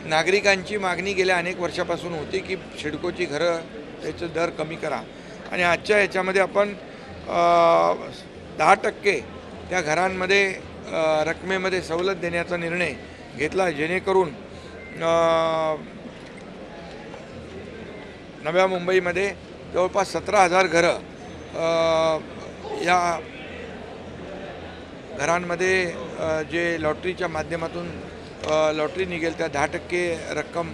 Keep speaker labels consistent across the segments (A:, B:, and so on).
A: नागरिकांची मागणी गेल्या अनेक वर्षापासून होती की सिडकोची घरं त्याचे दर कमी करा आणि आजच्या याच्यामध्ये आपण 10% त्या घरांमध्ये रकमेमध्ये सवलत देण्याचा निर्णय घेतला, जेणेकरून नव्या मुंबईमध्ये जवळपास 17,000 घरं या घरांमध्ये जे लॉटरीच्या माध्यमातून लॉटरी निघेल त्या 10% रक्कम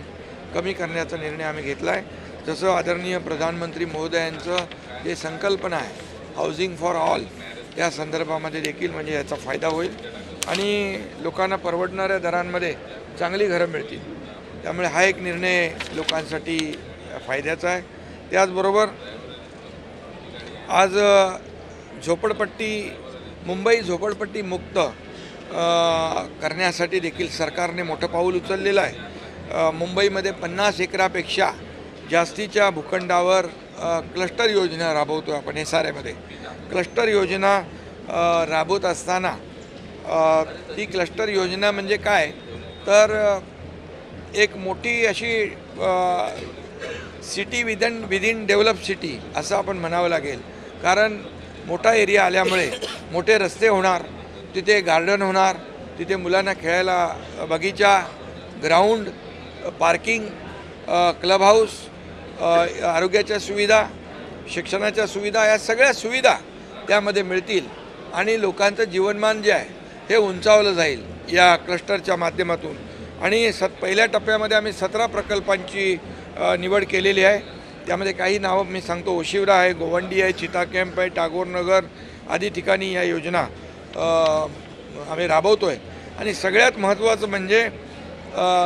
A: कमी करण्याचा निर्णय आम्ही घेतला आहे. जसं आदरणीय प्रधानमंत्री महोदयांचं जे संकल्पना आहे हाऊसिंग फॉर ऑल, या संदर्भामध्ये देखील म्हणजे याचा फायदा होईल आणि लोकांना परवडणाऱ्या दरांमध्ये चांगली घरं मिळतील. त्यामुळे हा एक निर्णय लोकांसाठी फायद्याचा आहे. त्याचबरोबर आज मुंबई झोपडपट्टी मुक्त करण्यासाठी देखील सरकारने मोठं पाऊल उचललेलं आहे. मुंबईमध्ये 50 एकरापेक्षा जास्तीच्या भूखंडावर क्लस्टर योजना राबवतो आपण. SRAमध्ये क्लस्टर योजना राबवत असताना ती क्लस्टर योजना म्हणजे काय तर एक मोठी अशी सिटी विदिन डेव्हलप सिटी असं आपण म्हणावं लागेल. कारण मोठा एरिया आल्यामुळे मोठे रस्ते होणार, तिथे गार्डन होणार, तिथे मुलांना खेळायला बगीचा, ग्राउंड, पार्किंग, क्लब हाऊस, आरोग्याच्या सुविधा, शिक्षणाच्या सुविधा, या सगळ्या सुविधा त्यामध्ये मिळतील आणि लोकांचं जीवनमान जे आहे हे उंचावलं जाईल या क्लस्टरच्या माध्यमातून. आणि पहिल्या टप्प्यामध्ये आम्ही 17 प्रकल्पांची निवड केलेली आहे. त्यामध्ये काही नावं मी सांगतो. ओशिवरा आहे, गोवंडी आहे, चिता कॅम्प आहे, टागोर नगर आदी ठिकाणी या योजना आम्ही राबवतो आहे. आणि सगळ्यात महत्त्वाचं म्हणजे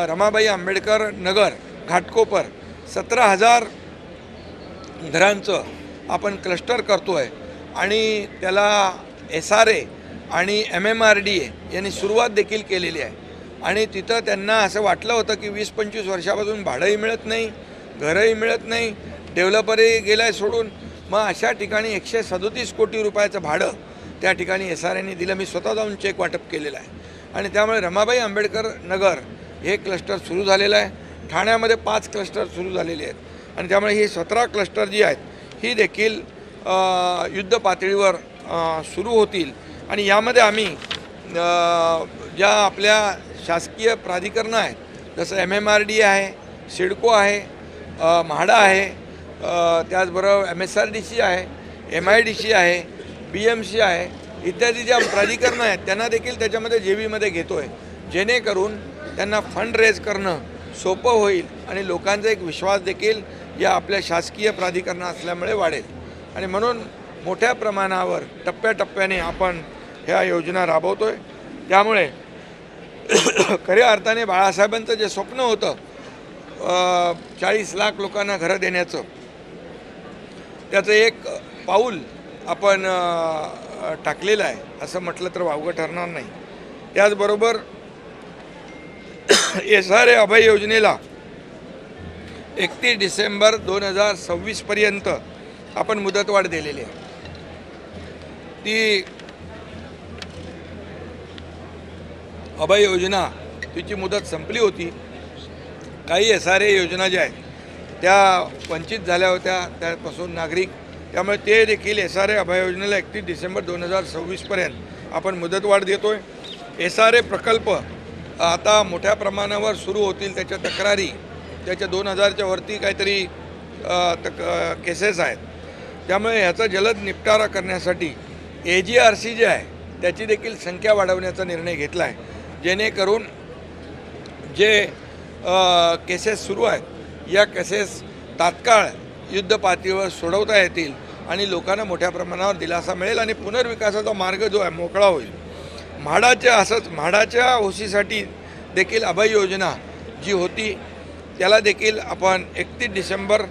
A: रमाबाई आंबेडकर नगर घाटकोपर 17,000 घरांचं आपण क्लस्टर करतो आहे आणि त्याला SRA आणि MMRDA यांनी सुरुवात देखील केलेली आहे. आणि तिथं त्यांना असं वाटलं होतं की 20-25 वर्षापासून भाडंही मिळत नाही, घरंही मिळत नाही, डेव्हलपरही गेला आहे सोडून. मग अशा ठिकाणी 137 कोटी रुपयाचं भाडं त्या ठिकाणी SRAने दिलं. मी स्वतः जाऊन चेक वाटप केलेलं आहे. आणि त्यामुळे रमाबाई आंबेडकर नगर हे क्लस्टर सुरू झालेलं आहे. ठाण्यामध्ये 5 क्लस्टर सुरू झालेले आहेत आणि त्यामुळे ही 17 क्लस्टर जी आहेत ही देखील युद्ध पातळीवर सुरू होतील. आणि यामध्ये आम्ही ज्या आपल्या शासकीय प्राधिकरणं आहेत जसं MMRDA आहे, सिडको आहे, म्हाडा आहे, त्याचबरोबर MSRDC आहे, MIDC आहे, BMC आहे, इत्यादी ज्या प्राधिकरणं आहेत त्यांना देखील त्याच्यामध्ये JVमध्ये घेतो आहे, जेणेकरून त्यांना फंड रेज करणं सोपं होईल आणि लोकांचा एक विश्वास देखील या आपल्या शासकीय प्राधिकरणं असल्यामुळे वाढेल. आणि म्हणून मोठ्या प्रमाणावर टप्प्याटप्प्याने आपण ह्या योजना राबवतो आहे. त्यामुळे खऱ्या अर्थाने बाळासाहेबांचं जे स्वप्न होतं 40 लाख लोकांना घरं देण्याचं, त्याचं एक पाऊल आपण टाकलेलं आहे असं म्हटलं तर वावगं ठरणार नाही. त्याचबरोबर SRA अभय योजनेला 31 डिसेंबर 2026 पर्यंत आपण मुदतवाढ दिलेली आहे. ती अभय योजना तिची मुदत संपली होती. काही SRA योजना ज्या आहेत त्या वंचित झाल्या होत्या त्यापासून नागरिक, त्यामुळे ते देखील SRA अभय योजनेला 31 डिसेंबर 2026 पर्यंत आपण मुदतवाढ देतो आहे. SRA प्रकल्प आता मोठ्या प्रमाणावर सुरू होतील. त्याच्या तक्रारी त्याच्या 2000च्या वरती काहीतरी केसेस आहेत. त्यामुळे ह्याचा जलद निपटारा करण्यासाठी AGRC जे आहे त्याची देखील संख्या वाढवण्याचा निर्णय घेतला आहे, जेणेकरून जे केसेस सुरू आहेत या केसेस तात्काळ युद्ध पातळीवर सोडवता येतील आणि लोकांना मोठ्या प्रमाणावर दिलासा मिळेल आणि पुनर्विकासाचा मार्ग जो आहे मोकळा होईल. म्हाडाच्या ओसीसाठी देखील अभय योजना जी होती त्याला देखील आपण 31 डिसेंबर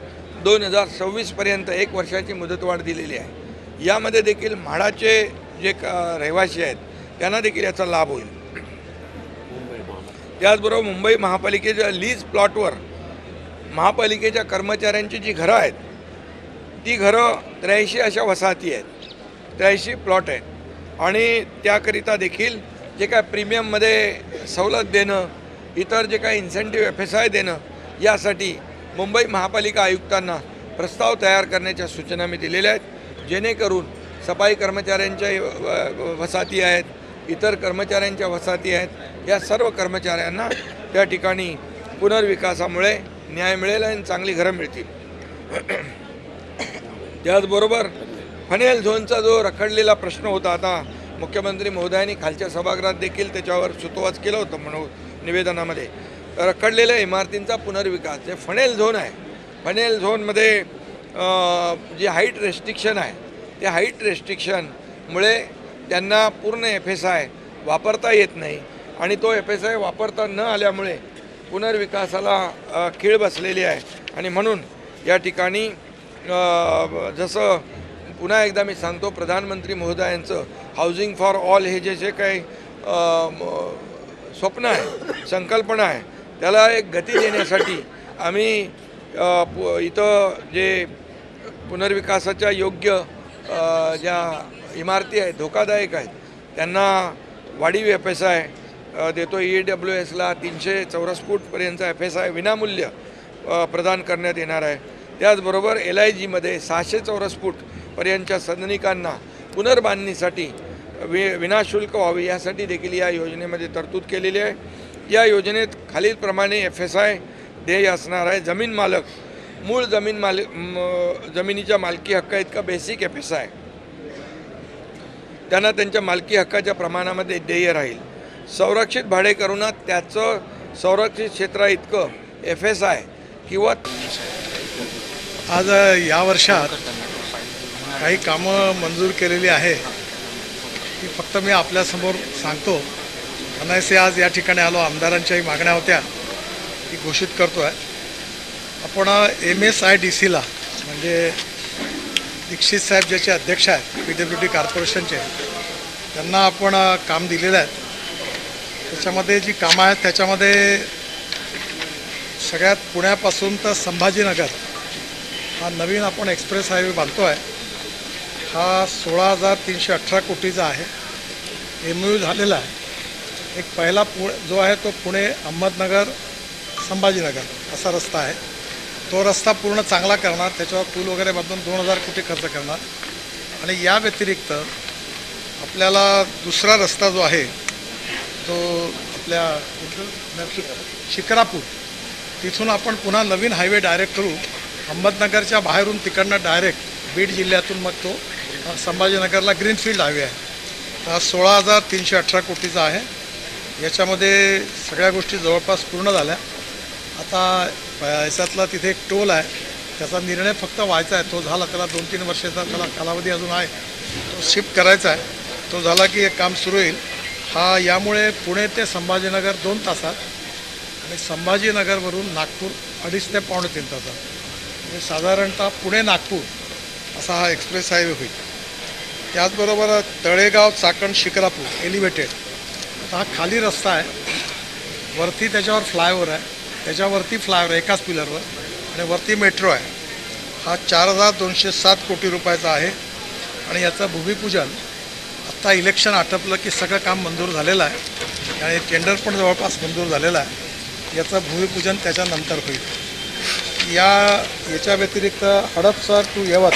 A: 2026 पर्यंत 1 वर्षाची मुदतवाढ दिलेली आहे. यामध्ये देखील म्हाडाचे जे रहिवासी आहेत त्यांना देखील याचा लाभ होईल. त्याचबरोबर मुंबई महापालिकेच्या लीज प्लॉटवर महापालिकेच्या कर्मचाऱ्यांची जी घरं आहेत ती घरं 83 अशा वसाहती आहेत, 83 प्लॉट आहेत आणि त्याकरिता देखील जे काय प्रीमियममध्ये सवलत देणं इतर जे काही इन्सेंटिव्ह FSI देणं यासाठी मुंबई महापालिका आयुक्तांना प्रस्ताव तयार करण्याच्या सूचना मी दिलेल्या आहेत, जेणेकरून सफाई कर्मचाऱ्यांच्या वसाहती आहेत, इतर कर्मचाऱ्यांच्या वसाहती आहेत, या सर्व कर्मचाऱ्यांना त्या ठिकाणी पुनर्विकासामुळे न्याय मिळेल आणि चांगली घरं मिळतील. त्याचबरोबर फनेल झोनचा जो रखडलेला प्रश्न होता, आता मुख्यमंत्री महोदयांनी खालच्या सभागृहात देखील त्याच्यावर सुतोवाच केलं होतं म्हणून निवेदनामध्ये. रखडलेल्या इमारतींचा पुनर्विकास, जे फनेल झोन आहे, फनेल झोनमध्ये जे हाईट रेस्ट्रिक्शन आहे, त्या हाईट रेस्ट्रिक्शनमुळे त्यांना पूर्ण FSI वापरता येत नाही आणि तो FSI वापरता न आल्यामुळे पुनर्विकासाला खीळ बसलेली आहे. आणि म्हणून या ठिकाणी जसं पुन्हा एकदा मी सांगतो, प्रधानमंत्री महोदयांचं हाऊसिंग फॉर ऑल हे जे काही स्वप्न आहे, संकल्पना आहे, त्याला एक गती देण्यासाठी आम्ही इथं जे पुनर्विकासाच्या योग्य ज्या इमारती आहेत, धोकादायक आहेत, त्यांना वाढीव FSI देतो. EWSला 300 चौरस फूटपर्यंतचा FSI विनामूल्य प्रदान करण्यात येणार आहे. त्याचबरोबर LIGमध्ये 600 चौरस फूटपर्यंतच्या सदनिकांना पुनर्बांधणीसाठी विनाशुल्क व्हावी यासाठी देखील या योजनेमध्ये तरतूद केलेली आहे. या योजनेत खालीलप्रमाणे FSI ध्येय असणार आहे. जमीन मालक मूळ जमिनीच्या मालकी हक्का इतका बेसिक FSI त्यांना त्यांच्या मालकी हक्काच्या प्रमाणामध्ये देय राहील. संरक्षित भाडेकरूंना त्याचं संरक्षित क्षेत्रा इतकं FSI किंवा
B: आज या वर्षात काही कामं मंजूर केलेली आहे ती फक्त मी आपल्यासमोर सांगतो. अनायसे आज या ठिकाणी आलो, आमदारांच्याही मागण्या होत्या ती घोषित करतो आहे. आपण MSIDCला म्हणजे दीक्षित साहेब ज्याचे अध्यक्ष आहेत PWD कॉर्पोरेशनचे, त्यांना आपण काम दिलेलं आहे. त्याच्यामध्ये जी कामं आहेत त्याच्यामध्ये सगळ्यात पुण्यापासून तर संभाजीनगर हा नवीन आपण एक्सप्रेस हायवे बांधतो आहे. हा 16,318 कोटीचा आहे. MOU झालेला आहे. एक पहिला जो आहे तो पुणे अहमदनगर संभाजीनगर असा रस्ता आहे. तो रस्ता पूर्ण चांगला करणार, त्याच्यावर पूल वगैरे बांधून 2,000 कोटी खर्च करणार. आणि या व्यतिरिक्त आपल्याला दुसरा रस्ता जो आहे तो आपल्या शिक्रापूर तिथून आपण पुन्हा नवीन हायवे डायरेक्ट करू. अहमदनगरच्या बाहेरून तिकडनं डायरेक्ट बीड जिल्ह्यातून मग तो संभाजीनगरला ग्रीनफील्ड हायवे आहे. हा 16,318 कोटीचा आहे. याच्यामध्ये सगळ्या गोष्टी जवळपास पूर्ण झाल्या. आता याच्यातला तिथे एक टोल आहे, त्याचा निर्णय फक्त व्हायचा आहे. तो झाला, त्याला 2-3 वर्षाचा त्याला कालावधी अजून आहे, तो शिफ्ट करायचा आहे. तो झाला की एक काम सुरू होईल. हा यामुळे पुणे ते संभाजीनगर 2 तासात आणि संभाजीनगरवरून नागपूर 2.5 ते 3.25 तासात, म्हणजे साधारणतः पुणे नागपूर असा हा एक्सप्रेस हायवे होईल. त्याचबरोबर तळेगाव चाकण शिक्रापूर एलिव्हेटेड, आता हा खाली रस्ता आहे, वरती त्याच्यावर फ्लायओव्हर आहे, त्याच्यावरती फ्लायओव्हर एकाच पिलरवर आणि वरती मेट्रो आहे. हा 4,207 कोटी रुपयाचा आहे. आणि याचं भूमिपूजन आत्ता इलेक्शन आटपलं की सगळं काम मंजूर झालेलं आहे आणि टेंडर पण जवळपास मंजूर झालेलं आहे. याचं भूमिपूजन त्याच्यानंतर होईल. याच्या व्यतिरिक्त हडपसर टू यवत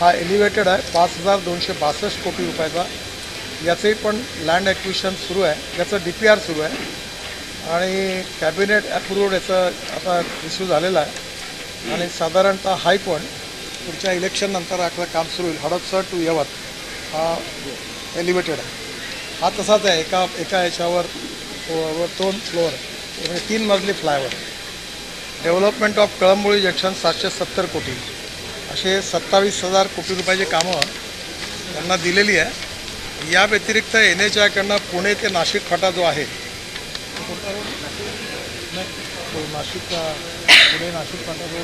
B: हा एलिव्हेटेड आहे, 5,262 कोटी रुपयाचा. याचंही पण लँड ॲक्विशन सुरू आहे, याचं DPR सुरू आहे आणि कॅबिनेट अप्रूव्ड याचं आता इश्यू झालेलं आहे. आणि साधारणतः हाय पण पुढच्या इलेक्शननंतर आपलं काम सुरू होईल. हडपसर टू यवत हा एलिव्हेटेड आहे. हा तसाच आहे, एका याच्यावर 2 फ्लोअर म्हणजे 3 मजली फ्लायओव्हर. डेव्हलपमेंट ऑफ कळंबोळी जंक्शन 770 कोटी, असे 27,000 कोटी रुपयाची कामं त्यांना दिलेली आहे. या व्यतिरिक्त NHAIकडनं पुणे ते नाशिक फाटा जो आहे, नाशिकचा पुणे नाशिक फाटा जो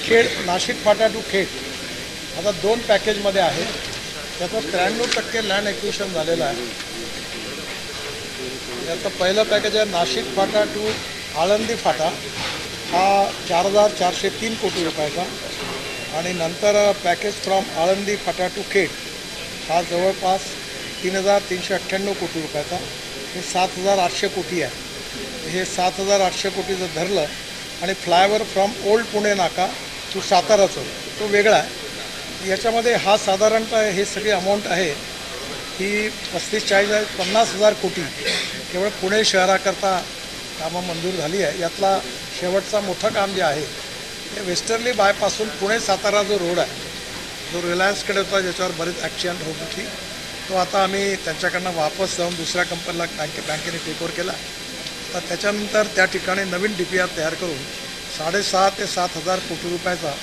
B: खेड नाशिक फाटा टू खेड आता 2 पॅकेजमध्ये आहे. त्याचं 93% लँड ॲक्विशन झालेलं आहे. याचं पहिलं पॅकेज आहे नाशिक फाटा टू आळंदी फाटा, हा 4,403 कोटी रुपयाचा. आणि नंतर package from Alandi Phata to Khed हा जवळपास 3,398 कोटी रुपयाचा. हे 7,800 कोटी आहे. हे 7,800 कोटी जर धरलं आणि फ्लायओव्हर फ्रॉम ओल्ड पुणे नाका टू साताराचं तो वेगळा आहे. याच्यामध्ये हा साधारणतः हे सगळी अमाऊंट आहे ही 35-40 50,000 कोटी केवळ पुणे शहराकरता कामं मंजूर झाली आहे. यातला शेवटचा मोठं काम जे आहे ते वेस्टर्ली बायपासून पुणे सातारा जो रोड आहे, जो रिलायन्सकडे होता, ज्याच्यावर बरेच ॲक्सिडेंट होत होती, तो आता आम्ही त्यांच्याकडनं वापस जाऊन दुसऱ्या कंपनीला बँकेने टेकओव्हर केला. तर त्याच्यानंतर त्या ठिकाणी नवीन DPR तयार करून 6,500 ते 7,000 कोटी रुपयाचा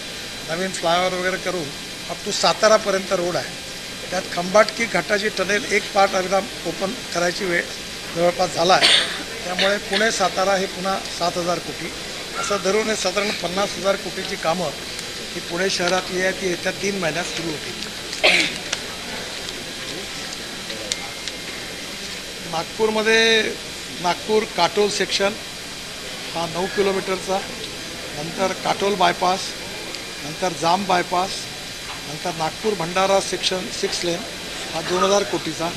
B: नवीन फ्लायओव्हर वगैरे करून अप टू सातारापर्यंत रोड आहे. त्यात खंबाटकी घाटाची टनेल एक पार्ट एकदम ओपन करायची वेळ जवळपास झाला आहे. त्यामुळे पुणे सातारा हे पुन्हा 7,000 कोटी असं धरून हे साधारण 50,000 कोटीची कामं ही पुणे शहरातली आहे ती येत्या 3 महिन्यात सुरू होतील. नागपूरमध्ये नागपूर काटोल सेक्शन हा 9 किलोमीटरचा, नंतर काटोल बायपास, नंतर जाम बायपास, नंतर नागपूर भंडारा सेक्शन 6 लेन हा 2,000 कोटीचा.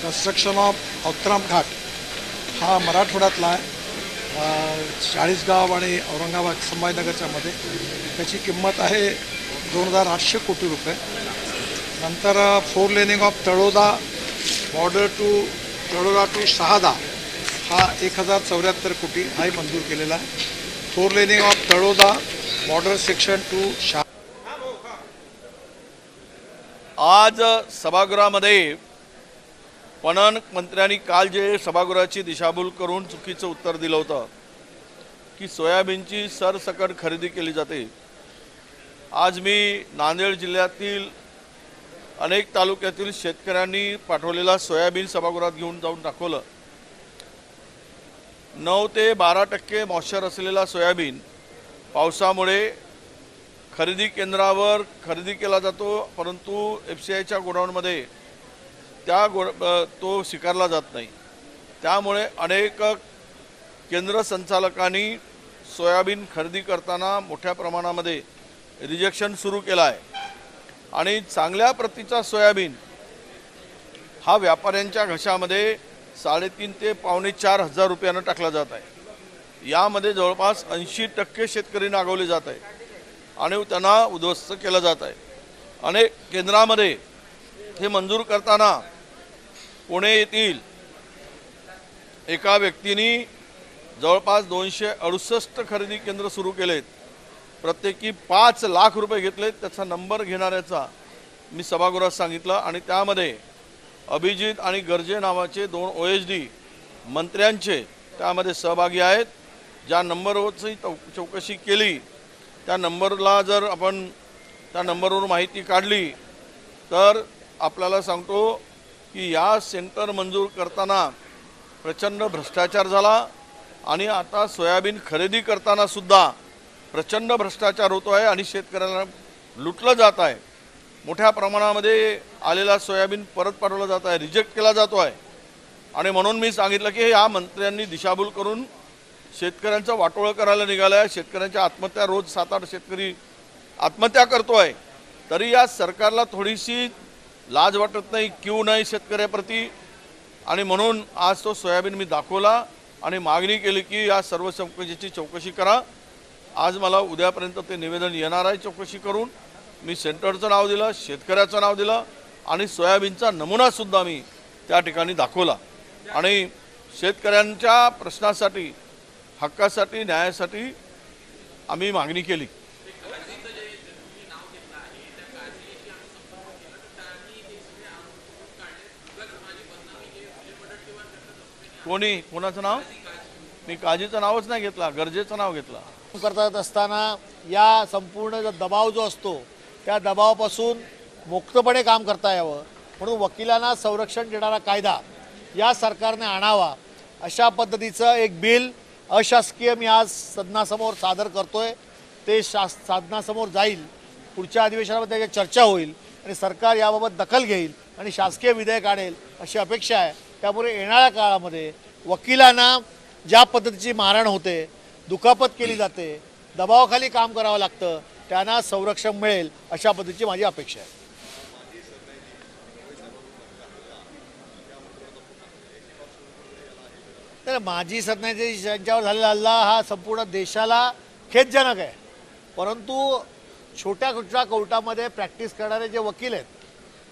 B: कन्स्ट्रक्शन ऑफ अवतराम घाट हा मराठवाड्यातला आहे, चाळीसगाव आणि औरंगाबाद संभाजीनगरच्या मध्ये. त्याची किंमत आहे 2,800 कोटी रुपये. नंतर 4 laning of Taloda Taloda to Shahada हा 1,074 कोटी हाही मंजूर केलेला आहे. 4 laning of Taloda border section to Shaha.
C: आज सभागृहामध्ये पणन मंत्र्यांनी काल जे सभागृहाची दिशाभूल करून चुकीचं उत्तर दिलं होतं की सोयाबीनची सरसकट खरेदी केली जाते. आज मी नांदेड जिल्ह्यातील अनेक तालुक्यातील शेतकऱ्यांनी पाठवलेला सोयाबीन सभागृहात घेऊन जाऊन दाखवलं. 9 ते 12% मॉइश्चर असलेला सोयाबीन पावसामुळे खरेदी केंद्रावर खरेदी केला जातो, परंतु FCIच्या गोडाऊनमध्ये तो स्वीकारला जात नाही. त्यामुळे अनेक केंद्र संचालकांनी सोयाबीन खरेदी करताना मोठ्या प्रमाणामध्ये रिजेक्शन सुरू केलं आहे आणि चांगल्या प्रतीचा सोयाबीन हा व्यापाऱ्यांच्या घशामध्ये 3.5 ते 4,500 रुपयानं टाकला जात आहे. यामध्ये जवळपास 80% शेतकरी नागवले जात आहे आणि त्यांना उद्ध्वस्त केलं जात आहे. अनेक केंद्रामध्ये हे मंजूर करताना पुणे येथील एका व्यक्तीने जवळपास 268 खरेदी केंद्र सुरू केलेत, प्रत्येकी 5 लाख रुपये घेतलेत. त्याचा नंबर घेणाऱ्याचा मी सभागृहात सांगितलं आणि त्यामध्ये अभिजित आणि गर्जे नावाचे 2 OSD मंत्र्यांचे त्यामध्ये सहभागी आहेत. ज्या नंबरवरची चौकशी केली त्या नंबरला जर आपण त्या नंबरवर माहिती काढली तर आपल्याला सांगतो की या सेंटर मंजूर करताना प्रचंड भ्रष्टाचार झाला आणि आता सोयाबीन खरेदी करताना सुद्धा प्रचंड भ्रष्टाचार होतो आहे आणि शेतकऱ्यांना लुटलं जात आहे. मोठ्या प्रमाणामध्ये आलेला सोयाबीन परत पाठवला जात आहे, रिजेक्ट केला जातो आहे. आणि म्हणून मी सांगितलं की या मंत्र्यांनी दिशाभूल करून शेतकऱ्यांचं वाटोळं करायला निघालं आहे. शेतकऱ्यांच्या आत्महत्या रोज 7-8 शेतकरी आत्महत्या करतो आहे. तरी या सरकारला थोडीशी लाज वाटत नाही, क्यू नाही शेतकऱ्याप्रती. आणि म्हणून आज तो सोयाबीन मी दाखवला आणि मागणी केली की या सर्व चौकशीची चौकशी करा. आज मला उद्यापर्यंत ते निवेदन येणार आहे. चौकशी करून मी सेंटरचं नाव दिलं, शेतकऱ्याचं नाव दिलं आणि सोयाबीनचा नमुनासुद्धा मी त्या ठिकाणी दाखवला. आणि शेतकऱ्यांच्या प्रश्नासाठी, हक्कासाठी, न्यायासाठी आम्ही मागणी केली. कोणाचं नाव? मी काजीचं नावच नाही घेतला, गरजेचं नाव घेतलं.
D: करत असताना या संपूर्ण जो दबाव जो असतो त्या दबावापासून मुक्तपणे काम करता यावं म्हणून वकिलांना संरक्षण देणारा कायदा या सरकारने आणावा अशा पद्धतीचं एक बिल अशासकीय मी आज सदनासमोर सादर करतोय. ते सदनासमोर जाईल, पुढच्या अधिवेशनामध्ये त्याची चर्चा होईल आणि सरकार याबाबत दखल घेईल आणि शासकीय विधेयक आणेल अशी अपेक्षा आहे. त्यामुळे येणाऱ्या काळामध्ये वकिलांना ज्या पद्धतीची मारहाण होते, दुखापत केली जाते, दबावाखाली काम करावं लागतं, त्यांना संरक्षण मिळेल अशा पद्धतीची माझी अपेक्षा आहे. नाही, माजी सरन्यायाधीश यांच्यावर झालेला हल्ला हा संपूर्ण देशाला खेदजनक आहे. परंतु छोट्या छोट्या कोर्टामध्ये प्रॅक्टिस करणारे जे वकील आहेत,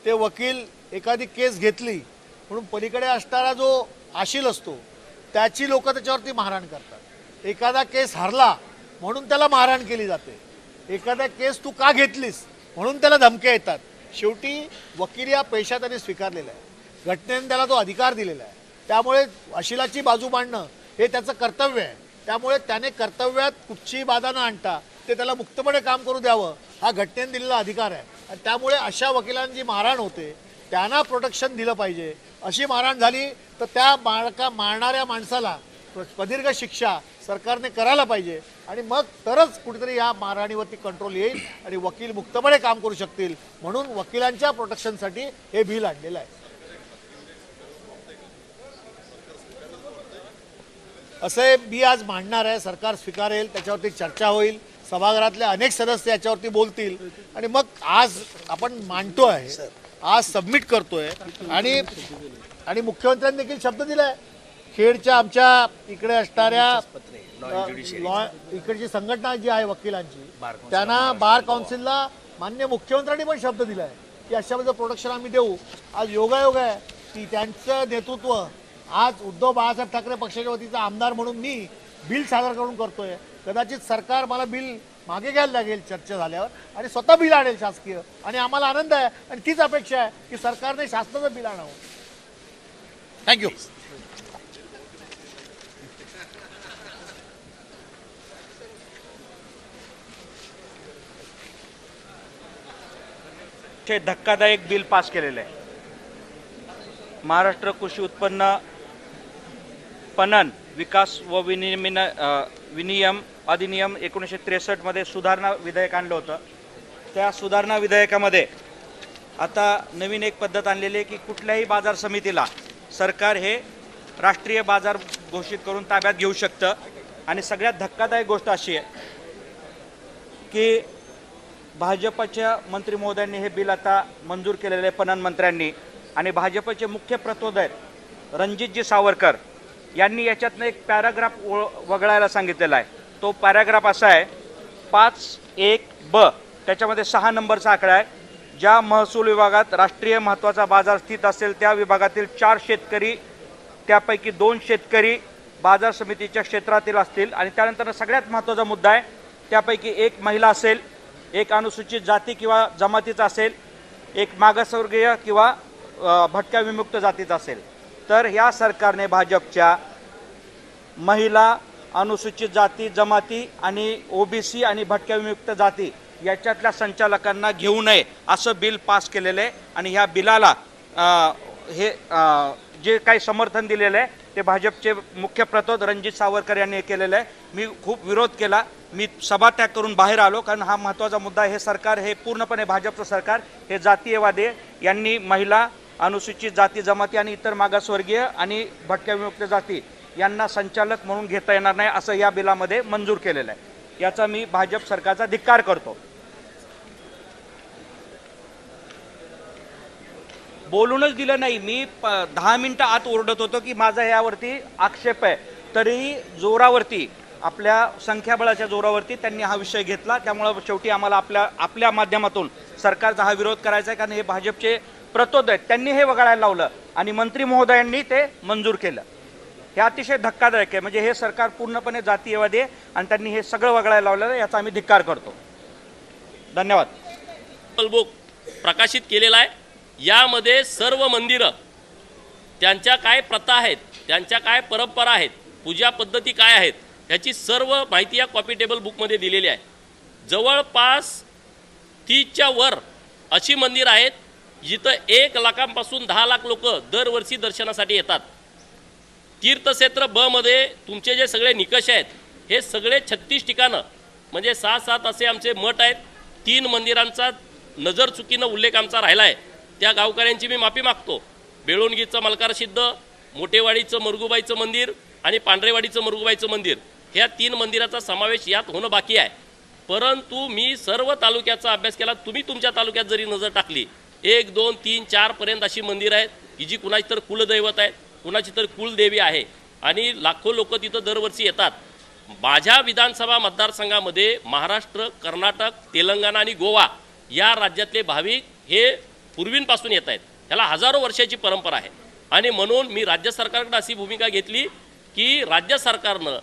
D: ते वकील एखादी केस घेतली म्हणून पलीकडे असणारा जो आशील असतो त्याची लोक त्याच्यावरती मारहाण करतात. एखादा केस हरला म्हणून त्याला मारहाण केली जाते. एखादा केस तू का घेतलीस म्हणून त्याला धमक्या येतात. शेवटी वकील या पेशा त्याने स्वीकारलेला आहे. घटनेने त्याला तो अधिकार दिलेला आहे. त्यामुळे आशिलाची बाजू मांडणं हे त्याचं कर्तव्य आहे. त्यामुळे त्याने कर्तव्यात कुठचीही बाधा न आणता ते त्याला मुक्तपणे काम करू द्यावं हा घटनेने दिलेला अधिकार आहे. आणि त्यामुळे अशा वकिलांची मारहाण होते त्यांना प्रोटेक्शन दिलं पाहिजे. अशी मारहाण झाली तर त्या मारणाऱ्या माणसाला प्रदीर्घ शिक्षा सरकारने करायला पाहिजे आणि मग तरच कुठेतरी या मारहाणीवरती कंट्रोल येईल आणि वकील मुक्तपणे काम करू शकतील. म्हणून वकिलांच्या प्रोटेक्शनसाठी हे बिल आणलेलं आहे. असे मी आज मांडणार आहे. सरकार स्वीकारेल, त्याच्यावरती चर्चा होईल, सभागृहातले अनेक सदस्य याच्यावरती बोलतील आणि मग आज आपण मांडतो आहे, आज सबमिट करतोय आणि मुख्यमंत्र्यांनी देखील शब्द दिलाय. खेडच्या आमच्या इकडे असणाऱ्या इकडची संघटना जी आहे वकिलांची, त्यांना बार काउन्सिलला मान्य मुख्यमंत्र्यांनी पण शब्द दिलाय की अशा पद्धतीचं प्रोटेक्शन आम्ही देऊ. आज योगायोग आहे की त्यांचं नेतृत्व आज उद्धव बाळासाहेब ठाकरे पक्षाच्या वतीचा आमदार म्हणून मी बिल सादर करून करतोय. कदाचित सरकार मला बिल मागे घ्यायला लागेल चर्चा झाल्यावर आणि स्वतः बिल आणेल शासकीय आणि आम्हाला आनंद आहे आणि तीच अपेक्षा आहे की सरकारने शासनाचं बिल आणावं. थँक्यू.
E: धक्कादायक बिल पास केलेलं आहे. महाराष्ट्र कृषी उत्पन्न पणन विकास व विनियम अधिनियम 1963 मध्ये सुधारणा विधेयक आणलं होतं. त्या सुधारणा विधेयकामध्ये आता नवीन एक पद्धत आणलेली आहे की कुठल्याही बाजार समितीला सरकार हे राष्ट्रीय बाजार घोषित करून ताब्यात घेऊ शकतं. आणि सगळ्यात धक्कादायक गोष्ट अशी आहे की भाजपच्या मंत्री महोदयांनी हे बिल आता मंजूर केलेलं आहे पणन मंत्र्यांनी. आणि भाजपचे मुख्य प्रतोदय रणजितजी सावरकर यांनी याच्यातनं एक पॅराग्राफ वगळायला सांगितलेला आहे. तो पॅराग्राफ असा आहे 5(1)(ब). त्याच्यामध्ये 6 नंबरचा आकडा आहे. ज्या महसूल विभागात राष्ट्रीय महत्त्वाचा बाजार स्थित असेल त्या विभागातील 4 शेतकरी, त्यापैकी 2 शेतकरी बाजार समितीच्या क्षेत्रातील असतील. आणि त्यानंतर सगळ्यात महत्त्वाचा मुद्दा आहे, त्यापैकी 1 महिला असेल, 1 अनुसूचित जाती किंवा जमातीचा असेल, 1 मागासवर्गीय किंवा भटक्या विमुक्त जातीचा असेल. तर या सरकारने भाजपच्या महिला, अनुसूचित जाती, जमाती आणि ओबीसी आणि भटक्या विमुक्त जाती याच्यातल्या संचालकांना घेऊ नये असं बिल पास केलेलं आहे. आणि ह्या बिलाला जे काही समर्थन दिलेलं आहे ते भाजपचे मुख्य प्रतोद रणजित सावरकर यांनी केलेलं आहे. मी खूप विरोध केला, मी सभात्याग करून बाहेर आलो, कारण हा महत्त्वाचा मुद्दा. हे सरकार हे पूर्णपणे भाजपचं सरकार हे जातीयवादी. यांनी महिला, अनुसूचित जाती, जमाती आणि इतर मागासवर्गीय आणि भटक्या विमुक्त जाती यांना संचालक म्हणून घेता येणार नाही असं या बिलामध्ये मंजूर केलेलं आहे. याचा मी भाजप सरकारचा धिक्कार करतो. बोलूनच दिलं नाही. मी 10 मिनिटं आत ओरडत होतो की माझा यावरती आक्षेप आहे, तरीही जोरावरती आपल्या संख्याबळाच्या जोरावरती त्यांनी हा विषय घेतला. त्यामुळं शेवटी आम्हाला आपल्या माध्यमातून सरकारचा हा विरोध करायचा आहे, कारण हे भाजपचे प्रतोद आहेत. त्यांनी हे वगळायला लावलं आणि मंत्री महोदयांनी ते मंजूर केलं. हे अतिशय धक्कादायक आहे. म्हणजे हे सरकार पूर्णपणे जातीयवादी आहे आणि त्यांनी हे सगळं वगळायला लावलेलं आहे. याचा आम्ही धिक्कार करतो. धन्यवाद.
F: बुक प्रकाशित केलेला आहे. यामध्ये सर्व मंदिरं, त्यांच्या काय प्रथा आहेत, त्यांच्या काय परंपरा आहेत, पूजा पद्धती काय आहेत, ह्याची सर्व माहिती या कॉपी टेबल बुकमध्ये दिलेली आहे. जवळपास 30च्या वर अशी मंदिरं आहेत जिथं 1 लाखांपासून 10 लाख लोक दरवर्षी दर्शनासाठी येतात. तीर्थक्षेत्र ब मध्ये तुमचे जे सगळे निकष आहेत हे सगळे 36 ठिकाणं म्हणजे 6-7 असे आमचे मठ आहेत. 3 मंदिरांचा नजर चुकीनं उल्लेख आमचा राहिला आहे. त्या गावकऱ्यांची मी माफी मागतो. बेळोणगीचं मलकारसिद्ध, मोठेवाडीचं मरगुबाईचं मंदिर आणि पांढरेवाडीचं मरगुबाईचं मंदिर, ह्या 3 मंदिराचा समावेश यात होणं बाकी आहे. परंतु मी सर्व तालुक्याचा अभ्यास केला. तुम्ही तुमच्या तालुक्यात जरी नजर टाकली 1, 2, 3, 4 पर्यंत अशी मंदिरं आहेत की जी कुणाची तर कुलदैवत आहेत, कुणाची तर कुलदेवी आहे. आणि लाखो लोक तिथं दरवर्षी येतात. माझ्या विधानसभा मतदारसंघामध्ये महाराष्ट्र, कर्नाटक, तेलंगणा आणि गोवा या राज्यातले भाविक हे पूर्वींपासून येत आहेत. ह्याला हजारो वर्षाची परंपरा आहे. आणि म्हणून मी राज्य सरकारकडे अशी भूमिका घेतली की राज्य सरकारनं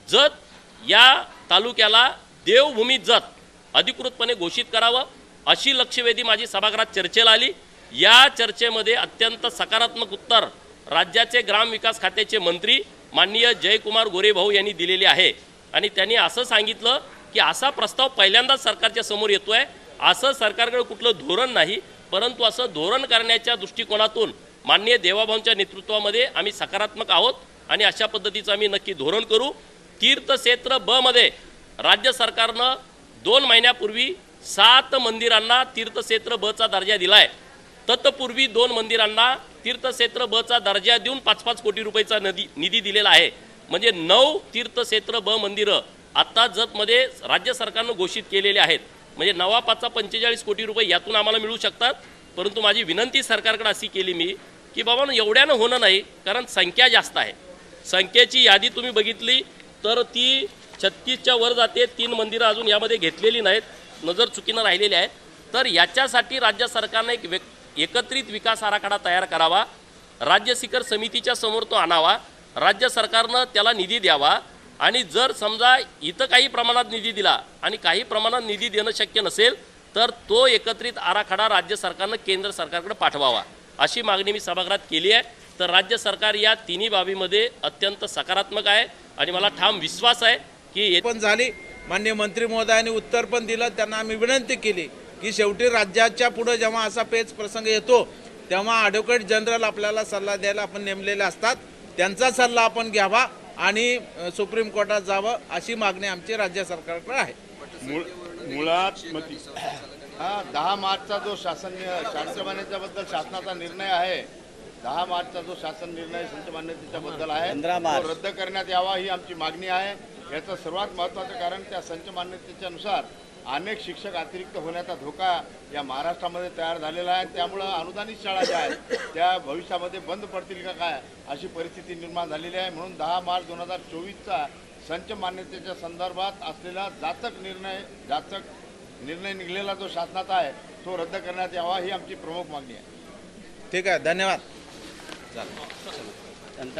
F: जत या तालुक्याला देवभूमी जत अधिकृतपणे घोषित करावं, अशी लक्षवेधी माझी सभागृहात चर्चेला आली. या चर्चेमध्ये अत्यंत सकारात्मक उत्तर राज्याचे ग्रामविकास खात्याचे मंत्री माननीय जयकुमार गोरेभाऊ यांनी दिलेले आहे. आणि त्यांनी असं सांगितलं की असा प्रस्ताव पहिल्यांदाच सरकारच्या समोर येतोय. असं सरकारकडे कुठलं धोरण नाही, परंतु असं धोरण करण्याच्या दृष्टिकोनातून माननीय देवाभाऊंच्या नेतृत्वामध्ये आम्ही सकारात्मक आहोत आणि अशा पद्धतीचं आम्ही नक्की धोरण करू. तीर्थक्षेत्र ब मध्ये राज्य सरकारनं 2 महिन्यापूर्वी 7 मंदिरांना तीर्थक्षेत्र ब चा दर्जा दिलाय. तत्पूर्वी 2 मंदिरांना तीर्थक्षेत्र ब चा दर्जा देऊन 5-5 कोटी रुपयाचा निधी दिलेला आहे. म्हणजे 9 तीर्थक्षेत्र ब मंदिरं आता जतमध्ये राज्य सरकारनं घोषित केलेले आहेत. म्हणजे 9-5 45 कोटी रुपये यातून आम्हाला मिळू शकतात. परंतु माझी विनंती सरकारकडे अशी केली मी की बाबा एवढ्यानं होणं नाही, कारण संख्या जास्त आहे. संख्येची यादी तुम्ही बघितली तर ती 36च्या वर जाते. 3 मंदिरं अजून यामध्ये घेतलेली नाहीत, नजर चुकीनं राहिलेली आहेत. तर याच्यासाठी राज्य सरकारनं एक एकत्रित विकास आराखडा तयार करावा, राज्य शिखर समितीच्या समोर तो आणावा, राज्य सरकारनं त्याला निधी द्यावा. आणि जर समजा इथं काही प्रमाणात निधी दिला आणि काही प्रमाणात निधी देणं शक्य नसेल तर तो एकत्रित आराखडा राज्य सरकारनं केंद्र सरकारकडे पाठवावा, अशी मागणी मी सभागृहात केली आहे. तर राज्य सरकार या तिन्ही बाबीमध्ये अत्यंत सकारात्मक आहे आणि मला ठाम विश्वास आहे की
G: पण झाली. माननीय मंत्री महोदयांनी उत्तर पण दिलं. त्यांना आम्ही विनंती केली की शेवटी राज्याच्या पुढे जेव्हा असा पेच प्रसंग येतो तेव्हा ॲडव्होकेट जनरल आपल्याला सल्ला द्यायला आपण नेमलेले असतात, त्यांचा सल्ला आपण घ्यावा आणि सुप्रीम कोर्टात जावं, अशी मागणी आमची राज्य सरकारकडे आहे.
H: मुळात 10 मार्चचा जो संच मान्यतेबद्दल शासनाचा निर्णय आहे, 10 मार्चचा जो शासन निर्णय संच मान्यतेच्याबद्दल आहे तो रद्द करण्यात यावा ही आमची मागणी आहे. याचं सर्वात महत्त्वाचं कारण त्या संच मान्यतेच्यानुसार अनेक शिक्षक अतिरिक्त होण्याचा धोका या महाराष्ट्रामध्ये तयार झालेला आहे. त्यामुळं अनुदानित शाळा ज्या आहेत त्या भविष्यामध्ये बंद पडतील का काय अशी परिस्थिती निर्माण झालेली आहे. म्हणून 10 मार्च 2024चा संच मान्यतेच्या संदर्भात असलेला जाचक निर्णय निघालेला जो शासनाचा आहे तो रद्द करण्यात यावा ही आमची प्रमुख मागणी आहे.
G: ठीक आहे, धन्यवाद.